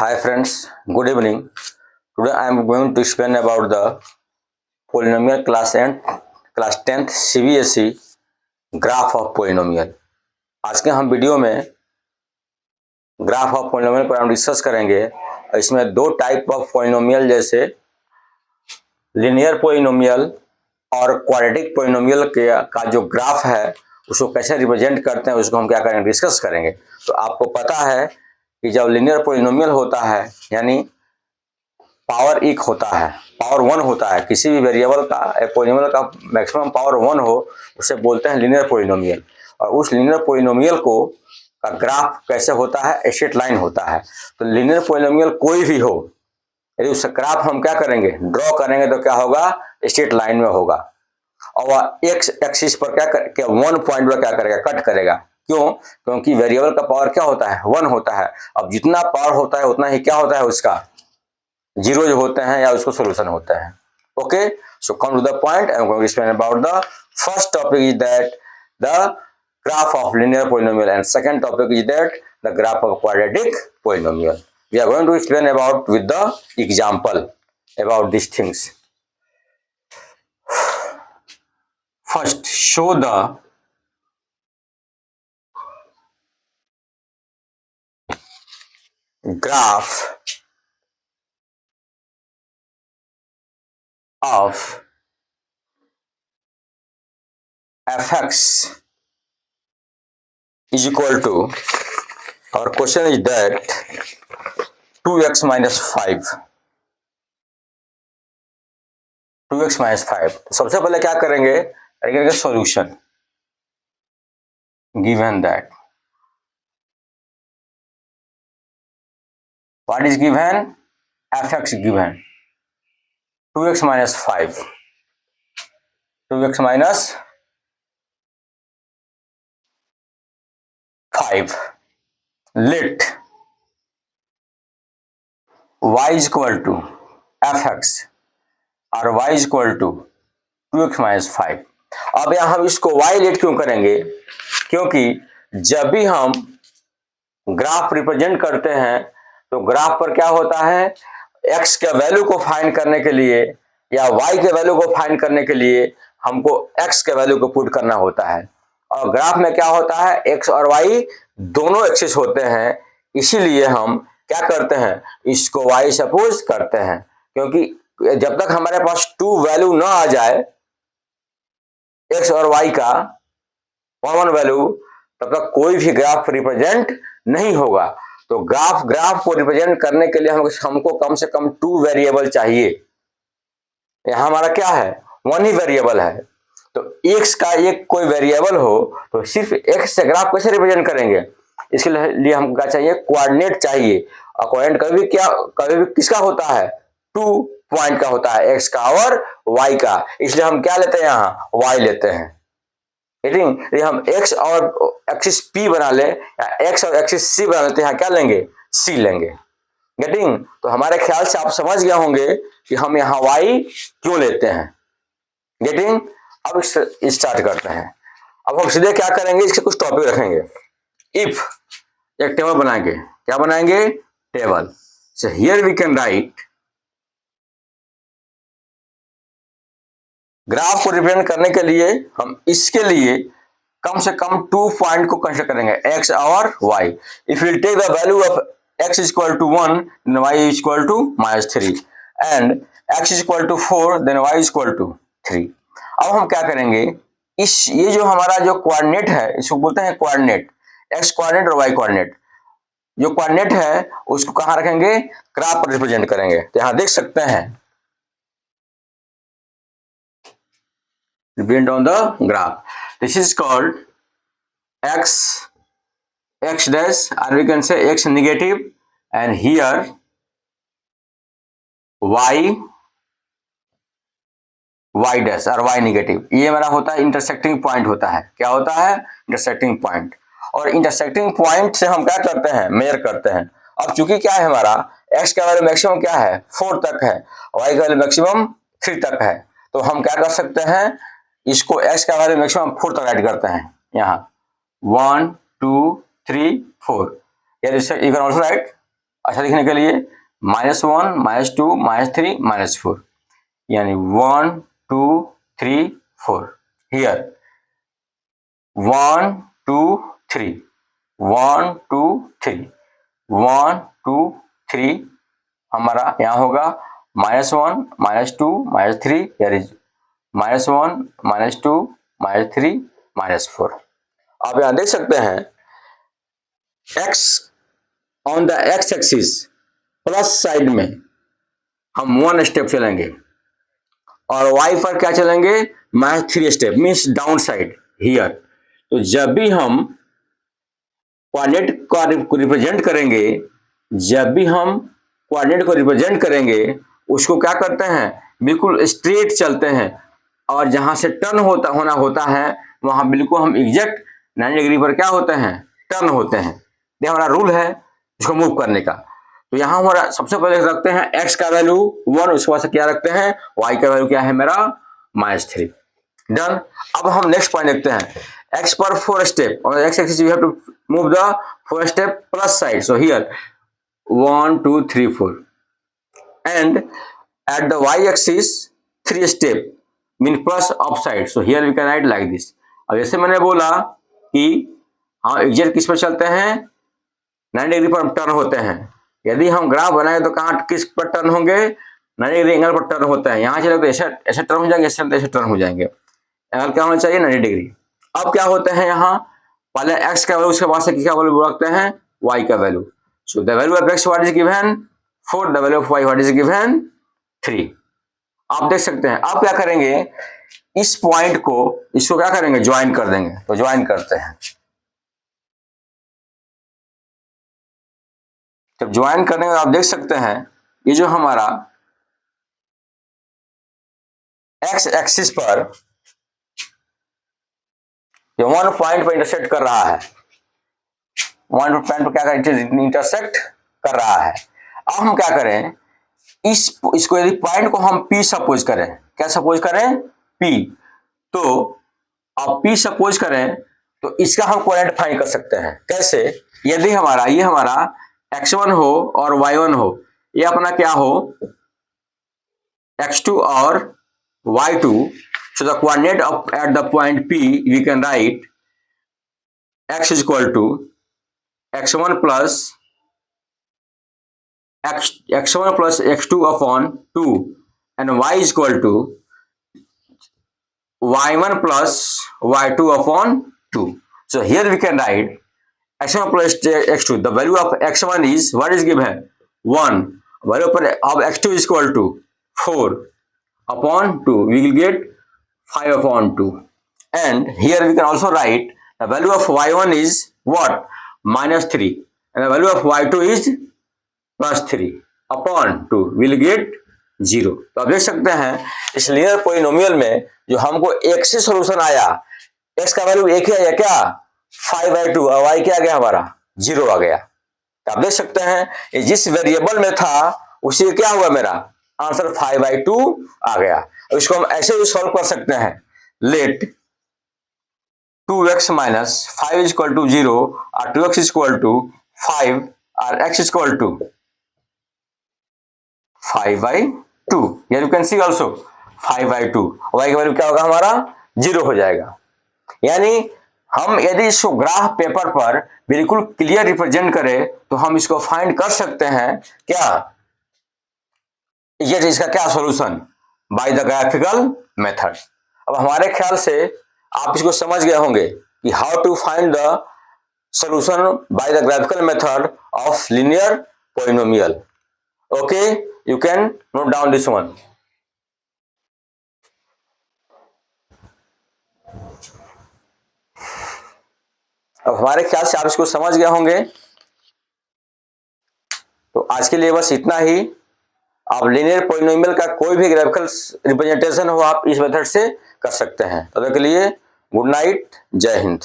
Hi friends, good evening. Today I am going to explain about the polynomial class 10th CBSE graph of polynomial. आज के हम video में graph of polynomial पर हम discuss करेंगे। इसमें दो टाइप ऑफ पोलिनोमियल जैसे लिनियर पोलिनोमियल और क्वाड्रेटिक पोलिनोमियल का जो ग्राफ है उसको कैसे रिप्रेजेंट करते हैं उसको हम क्या करेंगे डिस्कस करेंगे। तो आपको पता है कि जब लिनियर पोलिनोमियल होता है यानी पावर एक होता है, पावर 1 होता है, किसी भी वेरिएबल का पोलिनोमियल का मैक्सिमम पावर 1 हो उसे बोलते हैं लिनियर पोलिनोमियल। और उस लिनियर पोलिनोमियल को का ग्राफ कैसे होता है, स्ट्रेट लाइन होता है। तो लिनियर पोलिनोमियल कोई भी हो यदि उसका ग्राफ हम क्या करेंगे ड्रॉ करेंगे तो क्या होगा स्ट्रेट लाइन में होगा और वह एक्स एक्सिस पर क्या 1 पॉइंट पर क्या करेगा कट करेगा। क्यों? क्योंकि वेरिएबल का पावर क्या होता है 1 होता है। अब जितना पावर होता है उतना ही क्या होता है उसका जीरो जो होते हैं या उसको सोल्यूशन होते हैं। Okay, so come to the point. I am going to explain about the first topic is that the graph of linear polynomial and second topic is that the graph of quadratic polynomial. We are going to explain about with the example about these things. First, show the graph of fx is equal to, our question is that 2x minus 5. 2x minus 5। सबसे पहले क्या करेंगे solution given that what is given fx given 2x minus 5, 2x minus 5, let y is equal to fx और y is equal to 2x minus 5। अब यहां हम इसको y late क्यों करेंगे? क्योंकि जब भी हम ग्राफ रिप्रेजेंट करते हैं तो ग्राफ पर क्या होता है x के वैल्यू को फाइंड करने के लिए या y के वैल्यू को फाइंड करने के लिए हमको x के वैल्यू को पुट करना होता है। और ग्राफ में क्या होता है x और y दोनों एक्सिस होते हैं, इसीलिए हम क्या करते हैं इसको y सपोज करते हैं। क्योंकि जब तक हमारे पास 2 वैल्यू ना आ जाए x और y का कॉमन वैल्यू तब तक कोई भी ग्राफ रिप्रेजेंट नहीं होगा। तो ग्राफ को रिप्रेजेंट करने के लिए हमको कम से कम 2 वेरिएबल चाहिए। यहां हमारा क्या है 1 ही वेरिएबल है। तो x का एक कोई वेरिएबल हो तो सिर्फ x से ग्राफ कैसे रिप्रेजेंट करेंगे? इसके लिए हमको क्या चाहिए कोऑर्डिनेट चाहिए। और कोऑर्डिनेट कभी भी किसका होता है 2 पॉइंट का होता है, x का और y का। इसलिए हम क्या लेते हैं यहाँ y लेते हैं। यदि हम x और एक्सिस p बना ले या x और एक्सिस c बना लेते हैं क्या लेंगे c लेंगे। गेटिंग? तो हमारे ख्याल से आप समझ गए होंगे कि हम यहाँ y क्यों लेते हैं। गेटिंग? अब स्टार्ट करते हैं। अब हम सीधे क्या करेंगे इसके कुछ टॉपिक रखेंगे। इफ एक टेबल बनाएंगे, क्या बनाएंगे table. So here we can write graph को रिप्रेजेंट करने के लिए हम इसके लिए कम से कम 2 पॉइंट को कंसीडर करेंगे x और y। If will take the value of x is equal to 1 then y is equal to -3 and x is equal to 4 then y is equal to 3। अब हम क्या करेंगे ये जो हमारा जो कोऑर्डिनेट है इसको बोलते हैं कोऑर्डिनेट, x कोऑर्डिनेट और y कोऑर्डिनेट। जो कोऑर्डिनेट है उसको कहां रखेंगे ग्राफ पर रिप्रेजेंट करेंगे। तो यहां देख सकते हैं represent on the graph. This is called x dash or we can say x negative and here y dash और y negative। ये हमारा होता है इंटरसेक्टिंग पॉइंट होता है। क्या होता है इंटरसेक्टिंग पॉइंट। और इंटरसेक्टिंग पॉइंट से हम क्या करते हैं मेजर करते हैं। अब चूंकि क्या है हमारा x का वैल्यू मैक्सिमम क्या है 4 तक है, y का वैल्यू मैक्सिमम 3 तक है। तो हम क्या कर सकते हैं इसको x का वैल्यू मैक्सिमम 4 तक ऐड करते हैं। यहाँ 1 2 3 4 यू कैन आल्सो राइट अच्छा लिखने के लिए -1 -2 -3 -4 यानी 1 2 3 4 हियर 1 2 3 1 2 3 1 2 3 हमारा यहाँ होगा -1 -2 -3 यार इज -1 -2 -3 -4। आप यहाँ देख सकते हैं x on the x axis plus side में हम 1 स्टेप चलेंगे और y पर क्या चलेंगे -3 step means down side here. तो जब भी हम कोऑर्डिनेट को रिप्रेजेंट करेंगे, जब भी हम कोऑर्डिनेट को रिप्रेजेंट करेंगे उसको क्या करते हैं बिल्कुल स्ट्रेट चलते हैं और जहां से टर्न होता है वहां बिल्कुल हम एग्जैक्ट 90 डिग्री पर क्या होते हैं टर्न होते हैं। ये हमारा रूल है इसको मूव करने का। तो यहाँ हमारा सबसे पहले रखते हैं x का वैल्यू 1, उसके बाद से क्या रखते हैं y का वैल्यू क्या है मेरा -3। डन। अब हम नेक्स्ट पॉइंट देखते हैं x पर 4 स्टेप और x axis we have to move the 4 step plus side. So here 1 2 3 4 and at the y axis 3 step mean plus upside, so here we can write like this। अब जैसे मैंने बोला कि हम एग्जैक्ट किस पर चलते हैं 90 डिग्री पर टर्न होते हैं। यदि हम ग्राफ बनाए तो कहाँ किस पर टर्न होंगे 90 डिग्री एंगल पर टर्न होता है। यहाँ चले तो ऐसे टर्न हो जाएंगे, ऐसे टर्न हो जाएंगे। एंगल क्या होना चाहिए 90 डिग्री। अब क्या होते हैं यहाँ पहले x का वैल्यू उसके बाद से क्या वैल्यू रखते हैं y का value. So the value of x what is given 4, the value of y what is given 3। आप देख सकते हैं। अब क्या करेंगे इस पॉइंट को इसको क्या करेंगे ज्वाइन कर देंगे। तो ज्वाइन करते हैं। जब ज्वाइन करने में आप देख सकते हैं ये जो हमारा x एक्सिस पर ये 1 पॉइंट पर इंटरसेक्ट कर रहा है, 1 पॉइंट पर क्या इंटरसेक्ट कर रहा है। अब हम क्या करें इसको यदि पॉइंट को हम P सपोज करें, क्या सपोज करें P, तो अब P सपोज करें तो इसका हम कोऑर्डिनेट फाइंड कर सकते हैं। कैसे यदि हमारा ये हमारा x1 हो और y1 हो, ये अपना क्या हो x2 और y2, so the coordinate of at the point P we can write x is equal to x1 plus x2 upon 2 and y is equal to y1 plus y2 upon 2। So here we can write x1 plus x2, the value of x1 is what is given 1, value of x2 is equal to 4 upon 2, we will get 5 upon 2, and here we can also write the value of y1 is what -3 and the value of y2 is +3 upon 2, we will get 0। तो आप देख सकते हैं इस linear polynomial में जो हमको एक से सॉल्यूशन आया, x का वैल्यू एक ही आया क्या 5/2 और y क्या आ गया हमारा 0 आ गया। तो आप देख सकते हैं जिस वेरिएबल में था उसी क्या हुआ मेरा आंसर 5/2 आ गया। अब इसको हम ऐसे भी सॉल्व कर सकते हैं, late 2x minus 5 is equal to 0 or 2x is equal to 5 or x is equal to 5/2। here you can see also 5/2, y का वैल्यू क्या होगा हमारा 0 हो जाएगा। यानी हम यदि इसको ग्राफ पेपर पर बिल्कुल क्लियर रिप्रेजेंट करें तो हम इसको फाइंड कर सकते हैं क्या ये इसका क्या solution by the graphical method. अब हमारे ख्याल से आप इसको समझ गए होंगे कि how to find the solution by the graphical method of linear polynomial. Okay, you can note down this one. अब हमारे ख्याल से आप इसको समझ गए होंगे। तो आज के लिए बस इतना ही। आप लीनियर पॉलिनोमियल का कोई भी ग्राफिकल रिप्रेजेंटेशन हो आप इस मेथड से कर सकते हैं। तब तक के लिए गुड नाइट, जय हिंद।